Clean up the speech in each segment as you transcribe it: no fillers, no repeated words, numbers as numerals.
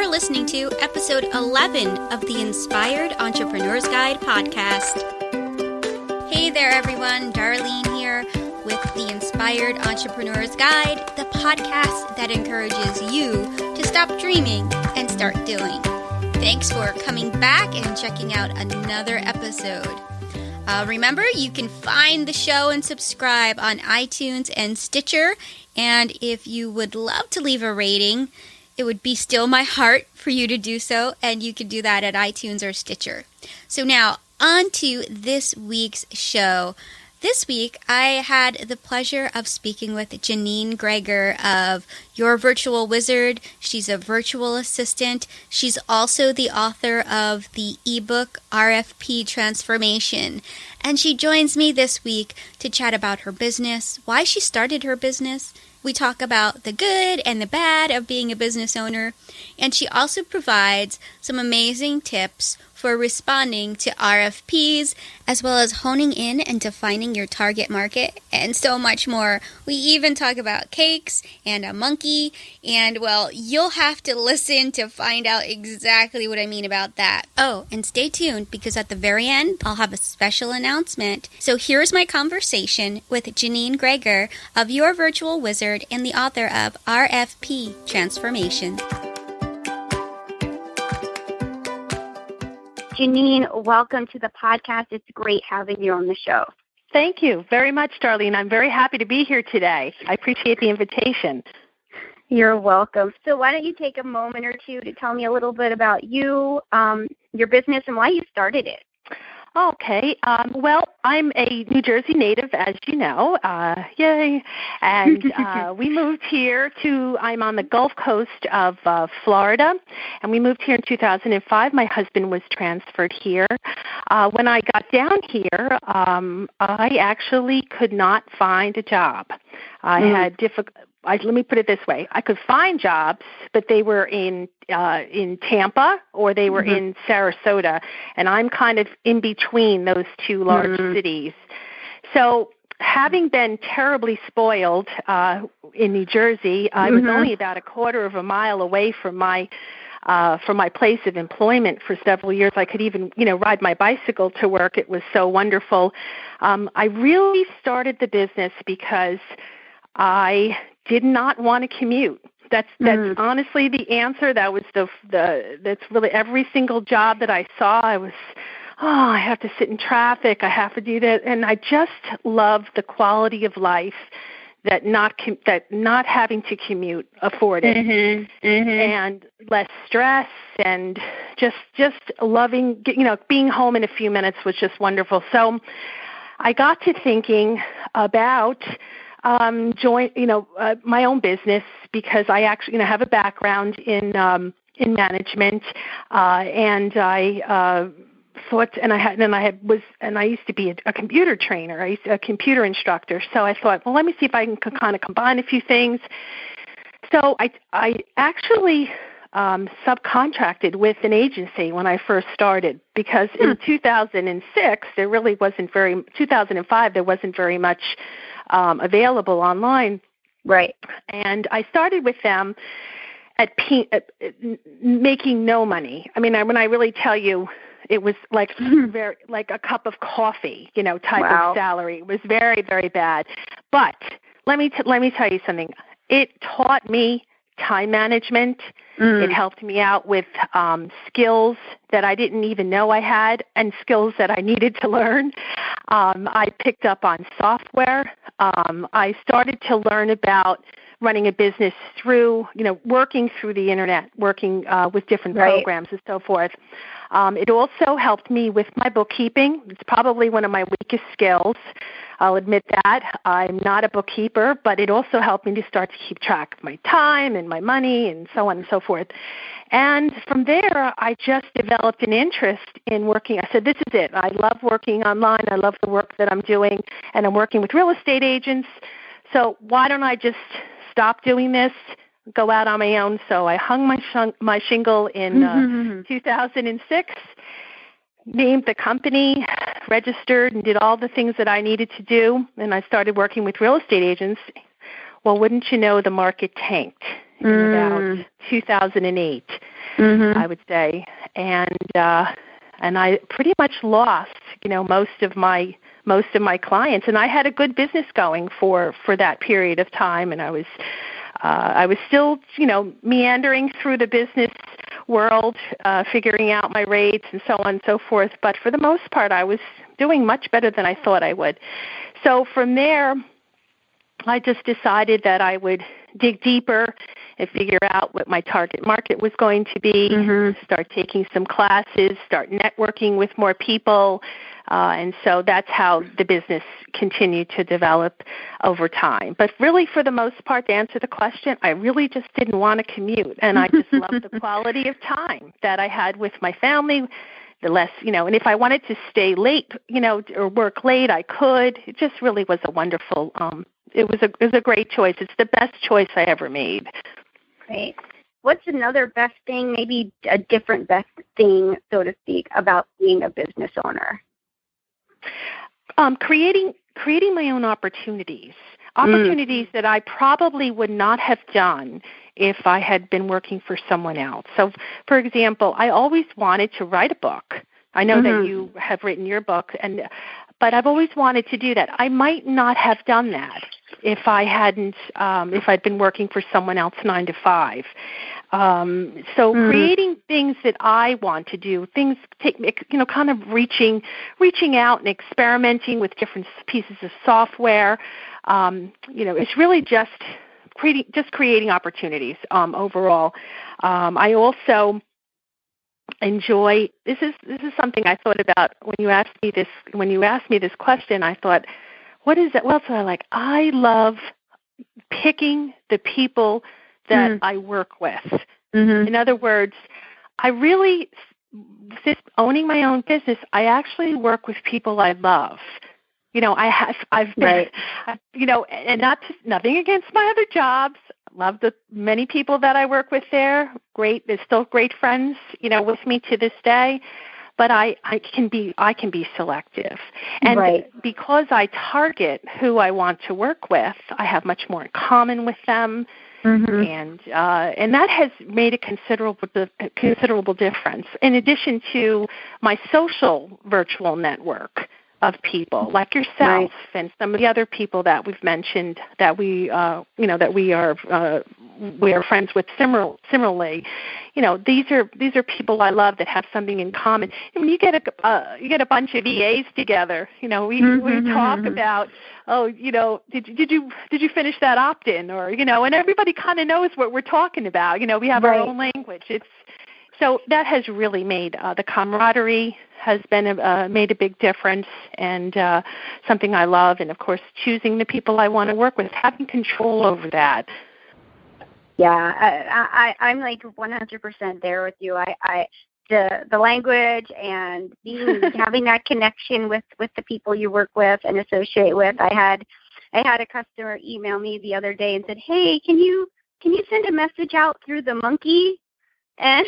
You're listening to episode 11 of the Inspired Entrepreneur's Guide podcast. Hey there, everyone. Darlene here with the Inspired Entrepreneur's Guide, the podcast that encourages you to stop dreaming and start doing. Thanks for coming back and checking out another episode. Remember, you can find the show and subscribe on iTunes and Stitcher. And if you would love to leave a rating, it would be still my heart for you to do so, and you can do that at iTunes or Stitcher. So now, on to this week's show. This week, I had the pleasure of speaking with Janine Gregor of Your Virtual Wizard. She's a virtual assistant. She's also the author of the ebook RFP Transformation. And she joins me this week to chat about her business, why she started her business. We talk about the good and the bad of being a business owner, and she also provides some amazing tips for responding to RFPs, as well as honing in and defining your target market, and so much more. We even talk about cakes and a monkey, and well, you'll have to listen to find out exactly what I mean about that. Oh, and stay tuned, because at the very end, I'll have a special announcement. So here's my conversation with Janine Gregor of Your Virtual Wizard and the author of RFP Transformation. Janine, welcome to the podcast. It's great having you on the show. Thank you very much, Darlene. I'm very happy to be here today. I appreciate the invitation. You're welcome. So why don't you take a moment or two to tell me a little bit about you, your business, and why you started it? Okay. Well, I'm a New Jersey native, as you know. Yay. And we moved here I'm on the Gulf Coast of Florida, and we moved here in 2005. My husband was transferred here. When I got down here, I actually could not find a job. I had let me put it this way. I could find jobs, but they were in Tampa or they were in Sarasota, and I'm kind of in between those two large cities. So having been terribly spoiled in New Jersey, I was only about a quarter of a mile away from my place of employment for several years. I could even, ride my bicycle to work. It was so wonderful. I really started the business because I did not want to commute. That's honestly the answer. That was that's really every single job that I saw. I was, I have to sit in traffic. I have to do that, and I just loved the quality of life that not having to commute afforded, and less stress, and just loving, being home in a few minutes was just wonderful. So I got to thinking about my own business, because I actually have a background in management, and I thought, and I used to be a computer trainer. I used to be a computer instructor. So I thought, well, let me see if I can kind of combine a few things. So I actually subcontracted with an agency when I first started, because in 2006 there really wasn't 2005 there wasn't very much available online. Right. And I started with them at making no money. I mean, when I really tell you, it was like like a cup of coffee, type of salary. It was very, very bad. But let me tell you something. It taught me time management. It helped me out with skills that I didn't even know I had, and skills that I needed to learn. I picked up on software. I started to learn about running a business through, working through the internet, working with different programs and so forth. It also helped me with my bookkeeping. It's probably one of my weakest skills. I'll admit that. I'm not a bookkeeper, but it also helped me to start to keep track of my time and my money and so on and so forth. And from there, I just developed an interest in working. I said, this is it. I love working online. I love the work that I'm doing, and I'm working with real estate agents. So why don't I just stop doing this, go out on my own? So I hung my shingle in 2006, named the company, registered, and did all the things that I needed to do, and I started working with real estate agents. Well, wouldn't you know, the market tanked in about 2008. I would say, and I pretty much lost, most of my clients, and I had a good business going for that period of time, and I was still, meandering through the business world, figuring out my rates and so on and so forth. But for the most part, I was doing much better than I thought I would. So from there, I just decided that I would dig deeper and figure out what my target market was going to be, start taking some classes, start networking with more people. And so that's how the business continued to develop over time. But really, for the most part, to answer the question, I really just didn't want to commute. And I just loved the quality of time that I had with my family. The less, and if I wanted to stay late, or work late, I could. It just really was a wonderful, it was a great choice. It's the best choice I ever made. Great. What's another best thing, maybe a different best thing, so to speak, about being a business owner? Creating my own opportunities that I probably would not have done if I had been working for someone else. So, for example, I always wanted to write a book. I know that you have written your book, but I've always wanted to do that. I might not have done that if I hadn't, if I'd been working for someone else 9 to 5. So creating things that I want to do, things kind of reaching out and experimenting with different pieces of software. It's really just creating opportunities overall. I also enjoy. This is something I thought about when you asked me this. When you asked me this question, I thought, what is it? What else do I like? I love picking the people that I work with. In other words, I really, since owning my own business, I actually work with people I love. I've been, and nothing against my other jobs. Love the many people that I work with there. Great, they're still great friends, with me to this day. But I can be selective, and because I target who I want to work with, I have much more in common with them, and that has made a considerable difference. In addition to my social virtual network of people like yourself and some of the other people that we've mentioned that we are friends with similarly. These are people I love that have something in common. And when you get a bunch of EAs together, we talk about, did you finish that opt-in, or and everybody kind of knows what we're talking about. We have our own language. So that has really made the camaraderie has been made a big difference, and something I love. And of course, choosing the people I want to work with, having control over that. Yeah, I'm like 100% there with you. The language and having that connection with the people you work with and associate with. I had a customer email me the other day and said, "Hey, can you send a message out through the monkey?" And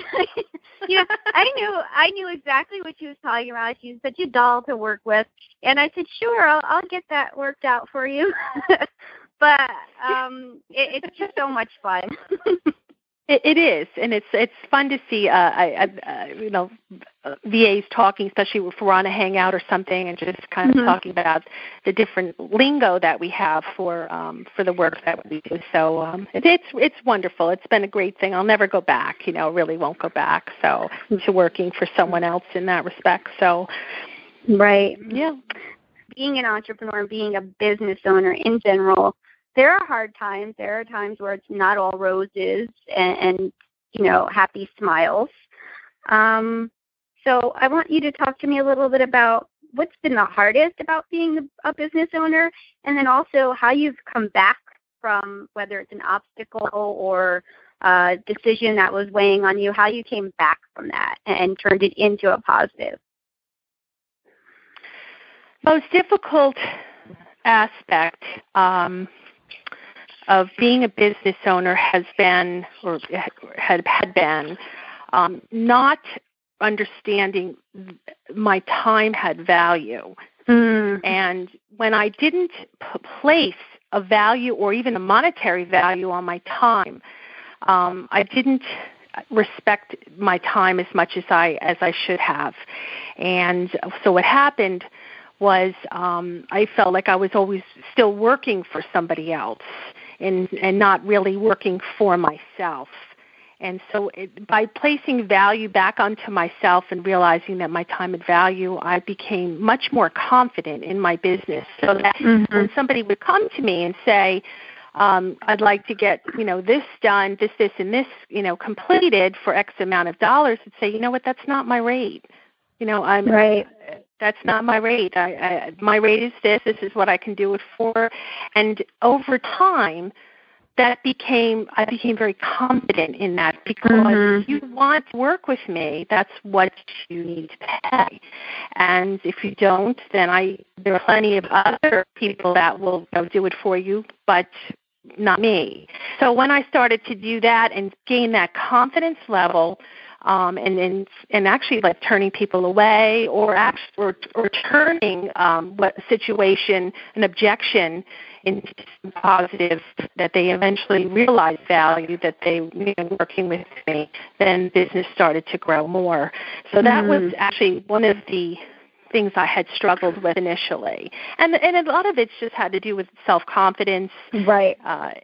I knew exactly what she was talking about. She's such a doll to work with, and I said, "Sure, I'll get that worked out for you." But it's just so much fun. It is, and it's fun to see VAs talking, especially if we're on a hangout or something, and just kind of talking about the different lingo that we have for the work that we do. So it's wonderful. It's been a great thing. I'll never go back. Really won't go back. So to working for someone else in that respect. So yeah. Being an entrepreneur and being a business owner in general, there are hard times. There are times where it's not all roses and happy smiles. So I want you to talk to me a little bit about what's been the hardest about being a business owner, and then also how you've come back from, whether it's an obstacle or a decision that was weighing on you, how you came back from that and turned it into a positive. Most difficult aspect of being a business owner has been, or had been, not understanding my time had value. And when I didn't place a value or even a monetary value on my time, I respect my time as much as I should have. And so what happened was I felt like I was always still working for somebody else and not really working for myself. And so by placing value back onto myself and realizing that my time had value, I became much more confident in my business. So that when somebody would come to me and say, I'd like to get, this done, this, and this, completed for X amount of dollars, I'd say, you know what, that's not my rate. That's not my rate. My rate is this. This is what I can do it for. And over time, I became very confident in that, because if you want to work with me, that's what you need to pay. And if you don't, then there are plenty of other people that will do it for you, but not me. So when I started to do that and gain that confidence level, and actually like turning people away or turning what a situation, an objection, into positive, that they eventually realized value, that they working with me, then business started to grow more. So that was actually one of the things I had struggled with initially, and a lot of it's just had to do with self-confidence, right?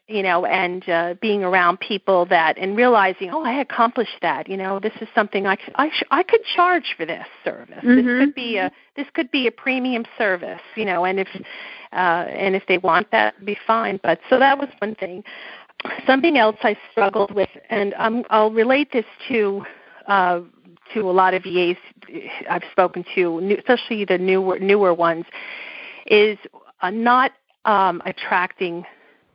And being around people and realizing, I accomplished that. This is something I could charge for this service. This could be a premium service, and if they want that, it'd be fine. But so that was one thing. Something else I struggled with, and I'll relate this to a lot of VAs I've spoken to, especially the newer ones, is not attracting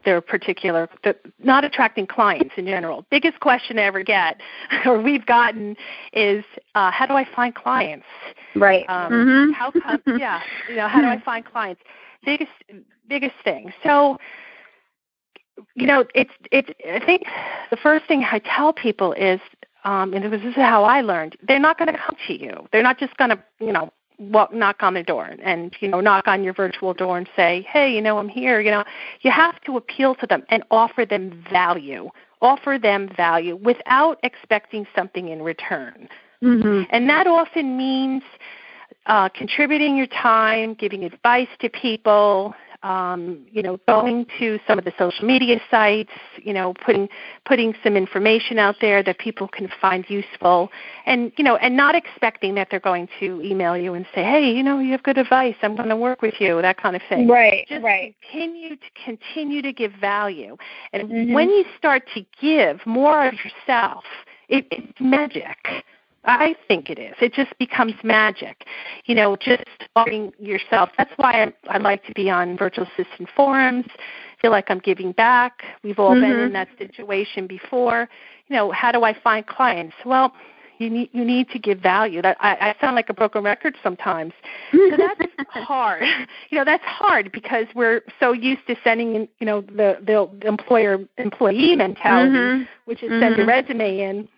not attracting clients in general. Biggest question I ever get, or we've gotten, is how do I find clients? Right. How come? Yeah. How do I find clients? Biggest thing. So, it's. I think the first thing I tell people is, and this is how I learned, they're not going to come to you. They're not just going to, knock on the door and, knock on your virtual door and say, hey, I'm here. You have to appeal to them and offer them value. Offer them value without expecting something in return. And that often means contributing your time, giving advice to people, going to some of the social media sites, putting some information out there that people can find useful, and not expecting that they're going to email you and say, hey, you have good advice, I'm going to work with you, that kind of thing. Right, Just right. Continue to give value. And when you start to give more of yourself, it's magic. I think it is. It just becomes magic, just offering yourself. That's why I like to be on virtual assistant forums, feel like I'm giving back. We've all been in that situation before. How do I find clients? Well, you need to give value. That I sound like a broken record sometimes. So that's hard. That's hard because we're so used to sending in, the employee mentality, which is send your resume in,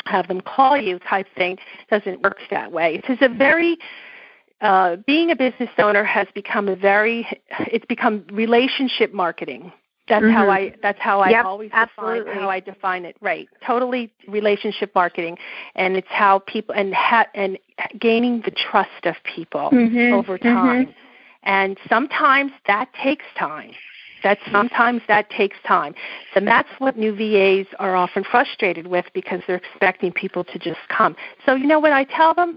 have them call you type thing. Doesn't work that way. It's a very being a business owner has become it's become relationship marketing. That's how I always define it. Right. Totally relationship marketing, and it's how people and gaining the trust of people over time. And sometimes that takes time. Sometimes that takes time. And that's what new VAs are often frustrated with, because they're expecting people to just come. So what I tell them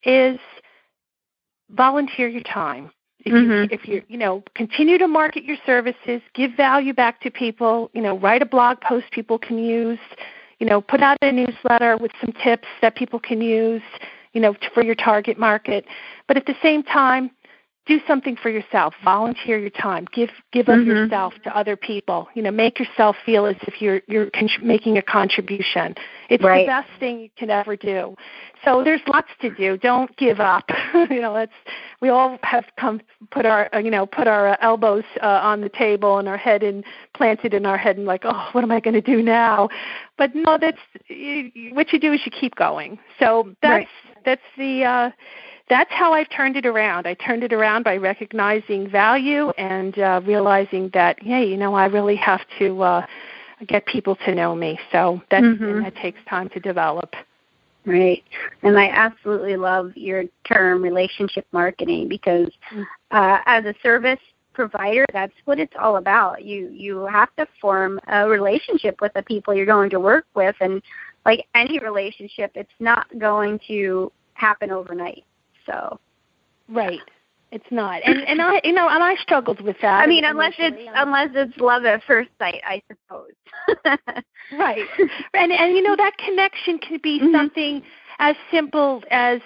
is volunteer your time. If you continue to market your services, give value back to people, write a blog post people can use, put out a newsletter with some tips that people can use, for your target market. But at the same time, do something for yourself. Volunteer your time. Give of yourself to other people. Make yourself feel as if you're making a contribution. It's the best thing you can ever do. So there's lots to do. Don't give up. We all have put our elbows on the and our head planted in our head and like, oh, what am I going to do now? But no, what you do is you keep going. So that's how I've turned it around. I turned it around by recognizing value and realizing that, hey, I really have to get people to know me. So and that takes time to develop. Right. And I absolutely love your term relationship marketing because as a service provider, that's what it's all about. You have to form a relationship with the people you're going to work with, and like any relationship, it's not going to happen overnight. So right. It's not. And I struggled with that. I mean, unless it's love at first sight, I suppose. Right. And that connection could be something as simple as,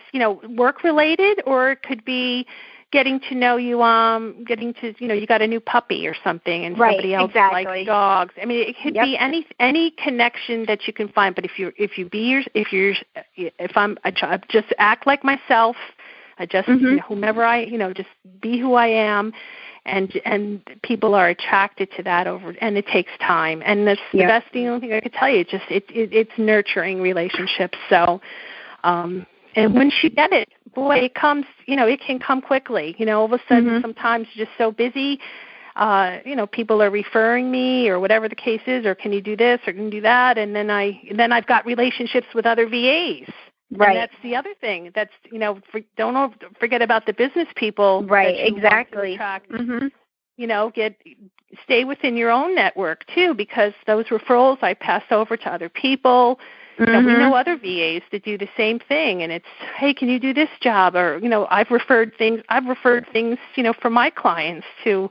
work related, or it could be getting to know you, you got a new puppy or something, and somebody else likes dogs. I mean, it could be any connection that you can find. But I just act like myself. I just, whomever just be who I am, and people are attracted to that and it takes time. And that's the best thing, only thing I could tell you. It's nurturing relationships. So, and once you get it, boy, it comes, it can come quickly. All of a sudden, sometimes you're just so busy, people are referring me or whatever the case is, or can you do this or can you do that? And then I've got relationships with other VAs. Right. And that's the other thing. That's, don't forget about the business people. Right, exactly. Stay within your own network, too, because those referrals I pass over to other people. We know other VAs that do the same thing, and it's, hey, can you do this job? Or, I've referred things, from my clients to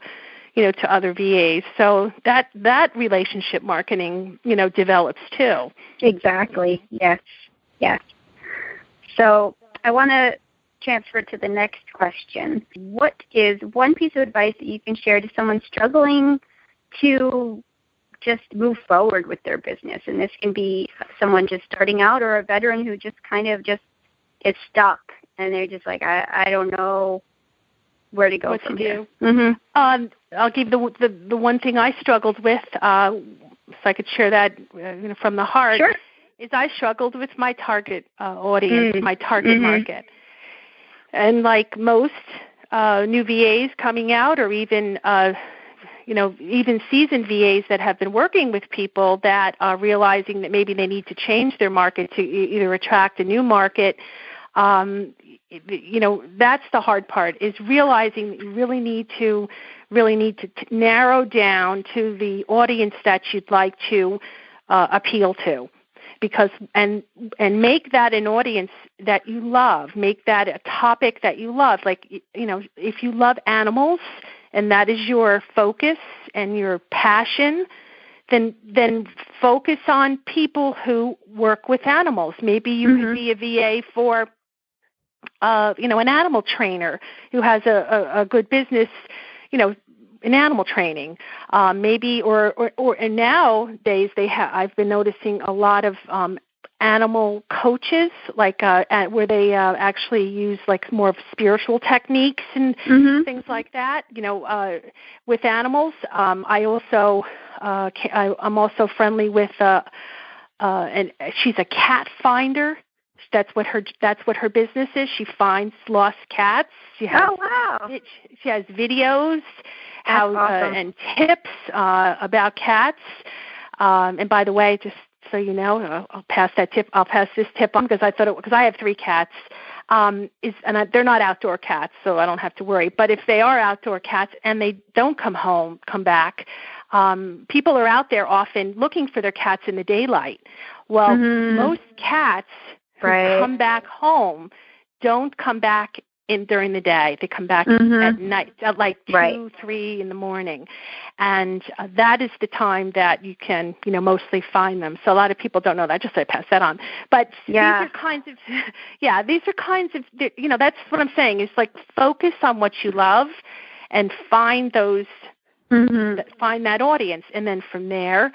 other VAs. So that relationship marketing, develops, too. Exactly. Yes. So I want to transfer to the next question. What is one piece of advice that you can share to someone struggling to just move forward with their business? And this can be someone just starting out or a veteran who just kind of just is stuck and they're just like, I don't know where to go from here. I'll give the one thing I struggled with, so I could share that from the heart. Sure. Is I struggled with my target audience, my target market. And like most new VAs coming out, or even even seasoned VAs that have been working with people that are realizing that maybe they need to change their market to either attract a new market, that's the hard part, is realizing that you really need to narrow down to the audience that you'd like to appeal to. Because and make that an audience that you love, make that a topic that you love. Like, if you love animals and that is your focus and your passion, then focus on people who work with animals. Maybe you could be a VA for an animal trainer who has a good business, in animal training, maybe, and nowadays I've been noticing a lot of animal coaches, like where they actually use like more of spiritual techniques and things like that. With animals. I also I'm also friendly with and she's a cat finder. That's what her business is. She finds lost cats. She has, she has videos. Awesome. And tips about cats. And by the way, just so you know, I'll pass this tip on because I have 3 cats. They're not outdoor cats, so I don't have to worry. But if they are outdoor cats and they don't come back, people are out there often looking for their cats in the daylight. Well, most cats who come back home don't come back during the day. They come back at night, at like 2, 3 in the morning. And that is the time that you can, mostly find them. So a lot of people don't know that. Just so I pass that on. But these are kinds of, that's what I'm saying is like focus on what you love and find those, find that audience. And then from there,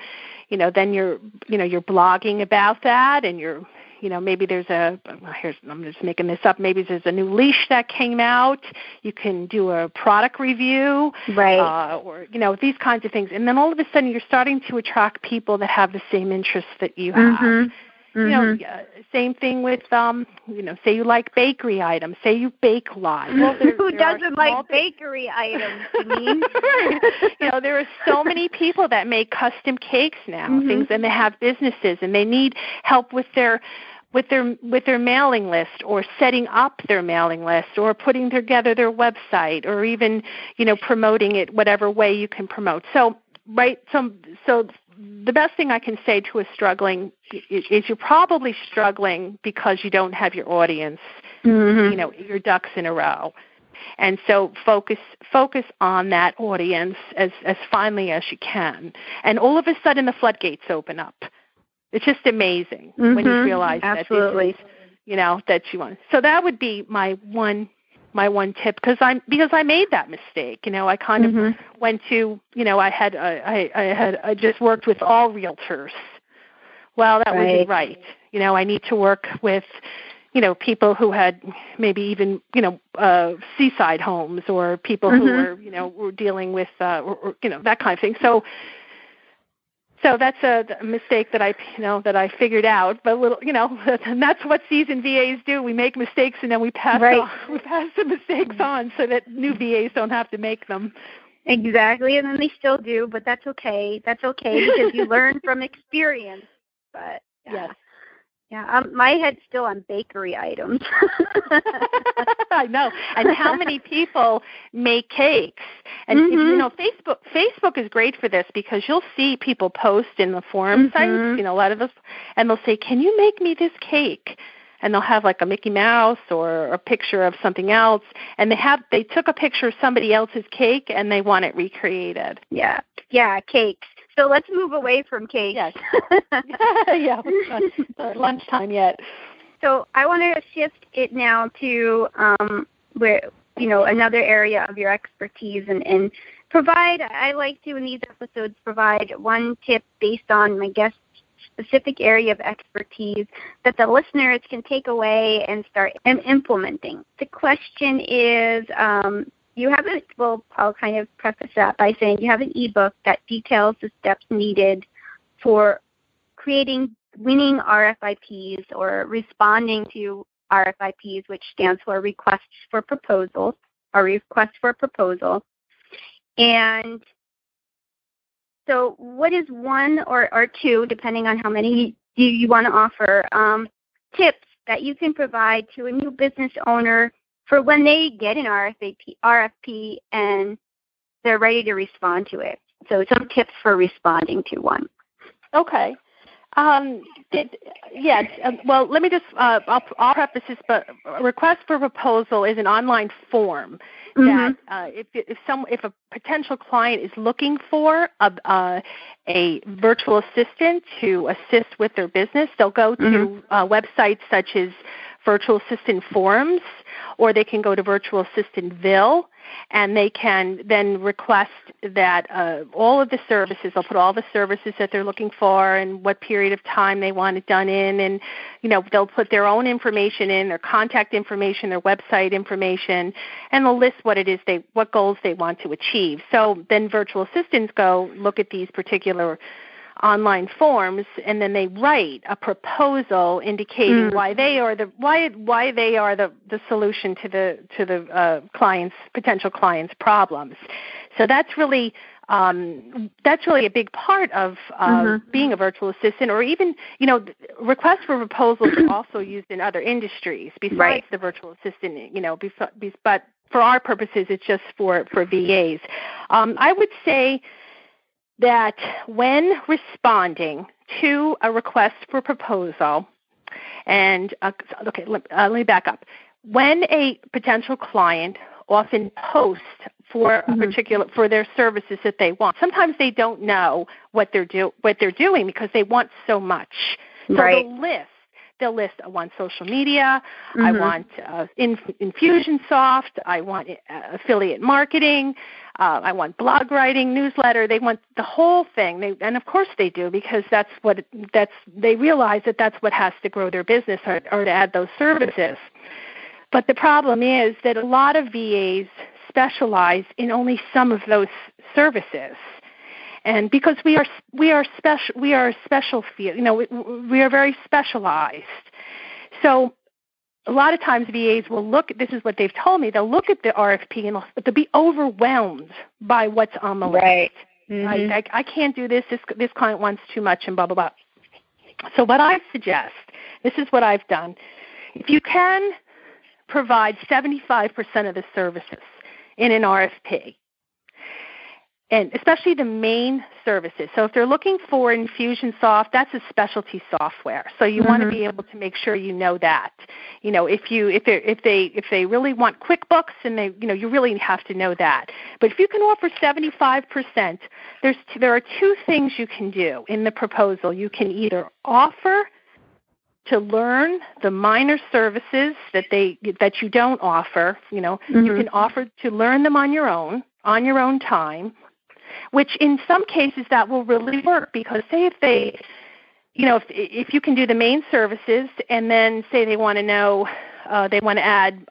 then you're blogging about that, and you're, maybe there's I'm just making this up, maybe there's a new leash that came out. You can do a product review, or, these kinds of things. And then all of a sudden you're starting to attract people that have the same interests that you have. Same thing with, say you like bakery items, say you bake a lot. Well, who doesn't like bakery items, Janine? Right. There are so many people that make custom cakes now, things, and they have businesses, and they need help with their mailing list, or setting up their mailing list, or putting together their website, or even, promoting it whatever way you can promote. So the best thing I can say to a struggling is you're probably struggling because you don't have your audience, your ducks in a row. And so focus on that audience as finely as you can. And all of a sudden the floodgates open up. It's just amazing when you realize that this is, that you want. So that would be my one tip, because I made that mistake. I kind of went to, I just worked with all realtors. Well, that wasn't right. I need to work with, people who had maybe even, seaside homes, or people who were dealing with, that kind of thing. So that's a mistake that I figured out. But and that's what seasoned VAs do. We make mistakes and then we pass the mistakes on so that new VAs don't have to make them. Exactly, and then they still do, but that's okay. That's okay because you learn from experience. But yes. Yeah, my head's still on bakery items. I know. And how many people make cakes? And Facebook is great for this, because you'll see people post in the forum sites, a lot of those, and they'll say, "Can you make me this cake?" And they'll have like a Mickey Mouse or a picture of something else, and they took a picture of somebody else's cake and they want it recreated. Yeah, cakes. So let's move away from cake. Yes. Yeah, lunchtime yet. So I want to shift it now to where another area of your expertise, and provide. I like to in these episodes provide one tip based on my guest's specific area of expertise that the listeners can take away and start implementing. The question is. I'll kind of preface that by saying you have an ebook that details the steps needed for creating winning RFIPs, or responding to RFIPs, which stands for requests for proposals, or request for proposal. And so what is one or two, depending on how many you want to offer, tips that you can provide to a new business owner for when they get an RFP and they're ready to respond to it? So some tips for responding to one. Okay. Well, let me just, I'll preface this, but a request for proposal is an online form that if a potential client is looking for a virtual assistant to assist with their business, they'll go to websites such as Virtual Assistant Forums, or they can go to Virtual Assistantville, and they can then request that all of the services, they'll put all the services that they're looking for and what period of time they want it done in, and they'll put their own information in, their contact information, their website information, and they'll list what it is what goals they want to achieve. So then virtual assistants go look at these particular online forms, and then they write a proposal indicating why they are the solution to the potential client's problems. So that's really a big part of being a virtual assistant, or even requests for proposals are also used in other industries besides the virtual assistant. But for our purposes, it's just for VAs. I would say that when responding to a request for proposal, and let me back up. When a potential client often posts for a particular for their services that they want, sometimes they don't know what they're doing because they want so much. So they'll list, I want social media, I want Infusionsoft, I want affiliate marketing, I want blog writing, newsletter. They want the whole thing, and of course they do, because they realize that that's what has to grow their business, or to add those services. But the problem is that a lot of VAs specialize in only some of those services. And because we are a special field, we are very specialized. So a lot of times VAs will look, this is what they've told me, they'll look at the RFP and they'll be overwhelmed by what's on the list. Right. Mm-hmm. I can't do this. This client wants too much and blah, blah, blah. So what I suggest, this is what I've done. If you can provide 75% of the services in an RFP, and especially the main services. So if they're looking for Infusionsoft, that's a specialty software. So you want to be able to make sure you know that. If they really want QuickBooks, and you really have to know that. But if you can offer 75%, there are two things you can do in the proposal. You can either offer to learn the minor services that you don't offer. You can offer to learn them on your own time. Which in some cases that will really work, because say if you can do the main services and then say they want to know, they want to add,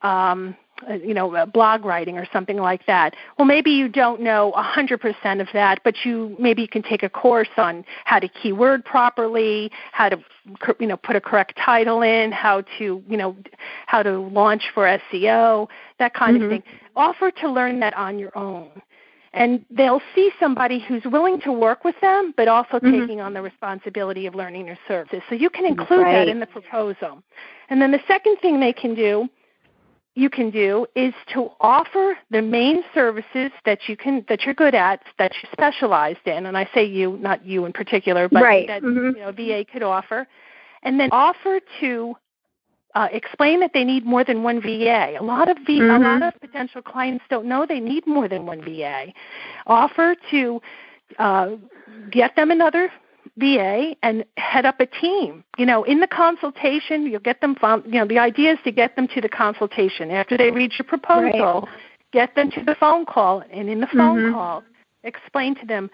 blog writing or something like that. Well, maybe you don't know 100% of that, but maybe you can take a course on how to keyword properly, how to, put a correct title in, how to launch for SEO, that kind of thing. Offer to learn that on your own. And they'll see somebody who's willing to work with them, but also taking on the responsibility of learning your services. So you can include that in the proposal. And then the second thing you can do is to offer the main services that you're good at, that you're specialized in. And I say you, not you in particular, but that VA could offer. And then offer to explain that they need more than one VA. A lot of potential clients don't know they need more than one VA. Offer to get them another VA and head up a team. In the consultation, you'll get them. The idea is to get them to the consultation after they read your proposal. Get them to the phone call, and in the phone call, explain to them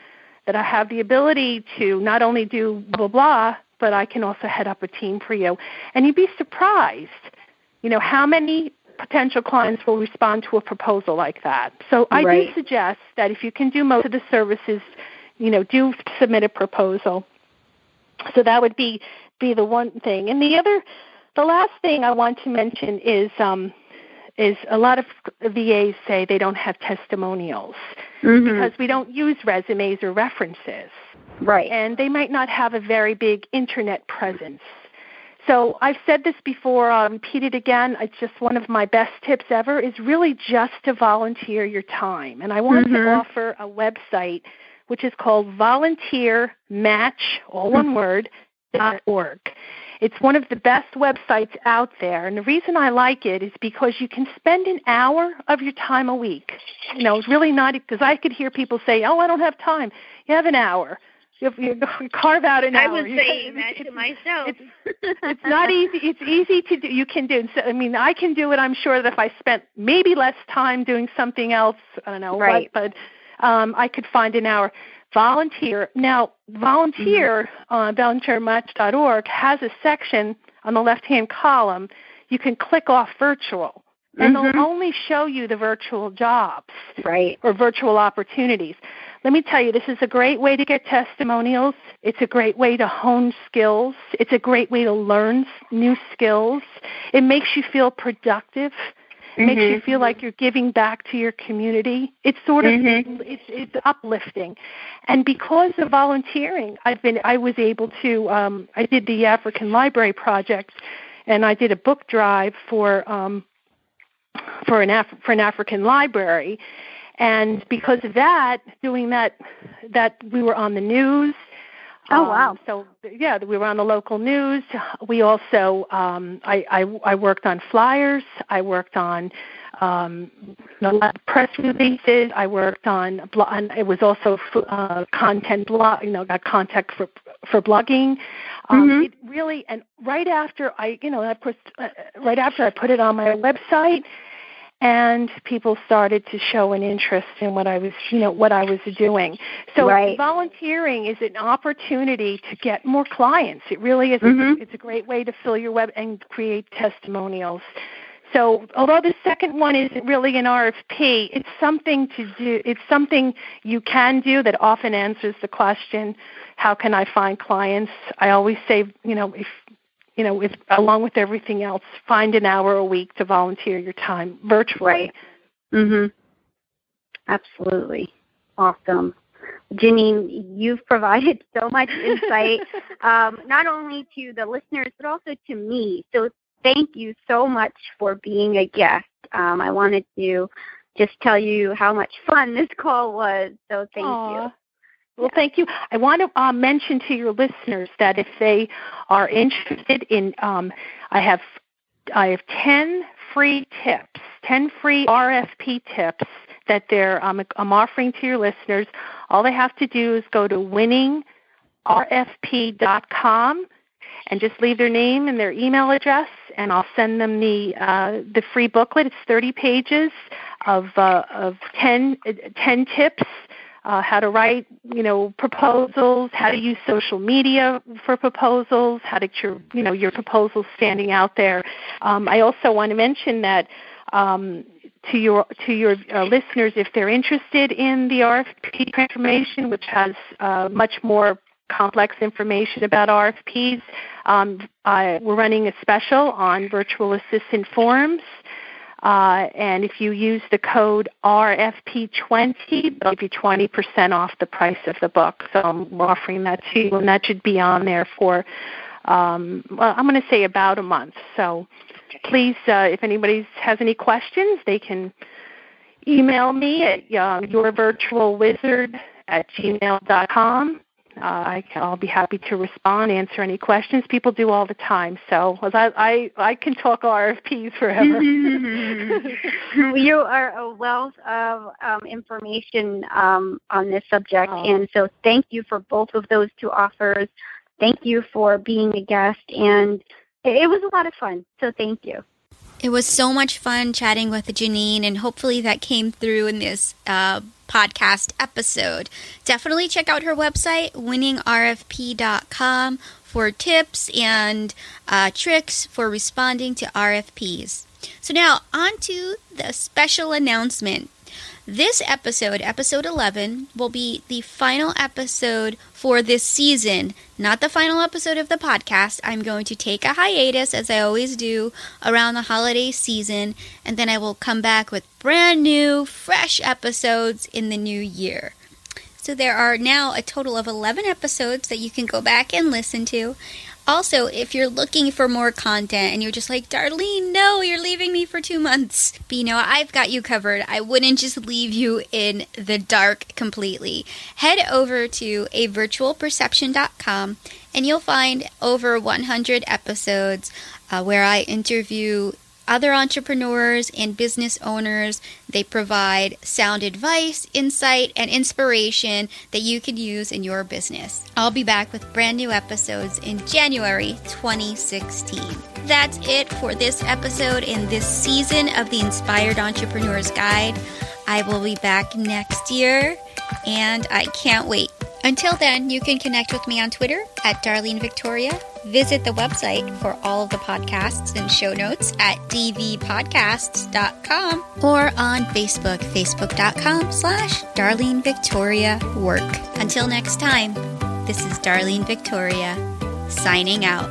that I have the ability to not only do blah blah blah, but I can also head up a team for you. And you'd be surprised, how many potential clients will respond to a proposal like that. So I do suggest that if you can do most of the services, do submit a proposal. So that would be the one thing. And the last thing I want to mention is a lot of VAs say they don't have testimonials because we don't use resumes or references. Right. And they might not have a very big internet presence. So I've said this before, I'll repeat it again. It's just one of my best tips ever is really just to volunteer your time. And I want to offer a website which is called volunteermatch, all one word, .org. It's one of the best websites out there. And the reason I like it is because you can spend an hour of your time a week. It's really not, because I could hear people say, I don't have time. You have an hour. You carve out an hour. I was saying that to myself. It's not easy. It's easy to do. You can do. So, I can do it. I'm sure that if I spent maybe less time doing something else, I don't know what, but I could find an hour. Volunteer. Now, volunteermatch.org has a section on the left-hand column. You can click off virtual, and they'll only show you the virtual jobs or virtual opportunities. Let me tell you, this is a great way to get testimonials. It's a great way to hone skills. It's a great way to learn new skills. It makes you feel productive. It makes you feel like you're giving back to your community. It's sort of it's uplifting. And because of volunteering, I was able to I did the African Library Project, and I did a book drive for an African library. And because of that, doing that we were on the news. Oh, wow. So, yeah, we were on the local news. We also, I worked on flyers. I worked on press releases. I worked on, it was also content blog, got contact for blogging. It really, and right after I put it on my website, and people started to show an interest in what I was doing. So volunteering is an opportunity to get more clients. It really is. It's a great way to fill your web and create testimonials. So although the second one isn't really an RFP, it's something to do. It's something you can do that often answers the question, how can I find clients? I always say, if along with everything else, find an hour a week to volunteer your time virtually. Right. Mm-hmm. Absolutely. Awesome. Janine, you've provided so much insight, not only to the listeners, but also to me. So thank you so much for being a guest. I wanted to just tell you how much fun this call was. So thank you. Well, thank you. I want to mention to your listeners that if they are interested in, I have 10 free tips, 10 free RFP tips that I'm offering to your listeners. All they have to do is go to winningrfp.com and just leave their name and their email address, and I'll send them the free booklet. It's 30 pages of 10 tips. How to write, proposals, how to use social media for proposals, how to get your proposals standing out there. I also want to mention that to your listeners, if they're interested in the RFP transformation, which has much more complex information about RFPs, we're running a special on virtual assistant forms. And if you use the code RFP20, they'll give you 20% off the price of the book. So I'm offering that to you, and that should be on there for, I'm going to say about a month. So please, if anybody has any questions, they can email me at yourvirtualwizard@gmail.com. I'll be happy to respond, answer any questions. People do all the time, so I can talk RFPs forever. You are a wealth of information on this subject, and so thank you for both of those two offers. Thank you for being a guest, and it was a lot of fun, so thank you. It was so much fun chatting with Janine, and hopefully that came through in this podcast episode. Definitely check out her website, winningrfp.com, for tips and tricks for responding to RFPs. So now, on to the special announcement. This episode, episode 11, will be the final episode for this season, not the final episode of the podcast. I'm going to take a hiatus, as I always do, around the holiday season, and then I will come back with brand new, fresh episodes in the new year. So there are now a total of 11 episodes that you can go back and listen to. Also, if you're looking for more content and you're just like, Darlene, no, you're leaving me for 2 months. But I've got you covered. I wouldn't just leave you in the dark completely. Head over to avirtualperception.com and you'll find over 100 episodes where I interview other entrepreneurs and business owners. They provide sound advice, insight, and inspiration that you can use in your business. I'll be back with brand new episodes in January 2016. That's it for this episode in this season of the Inspired Entrepreneur's Guide. I will be back next year, and I can't wait. Until then, you can connect with me on Twitter at Darlene Victoria. Visit the website for all of the podcasts and show notes at dvpodcasts.com or on Facebook, facebook.com/Darlene Victoria Work. Until next time, this is Darlene Victoria signing out.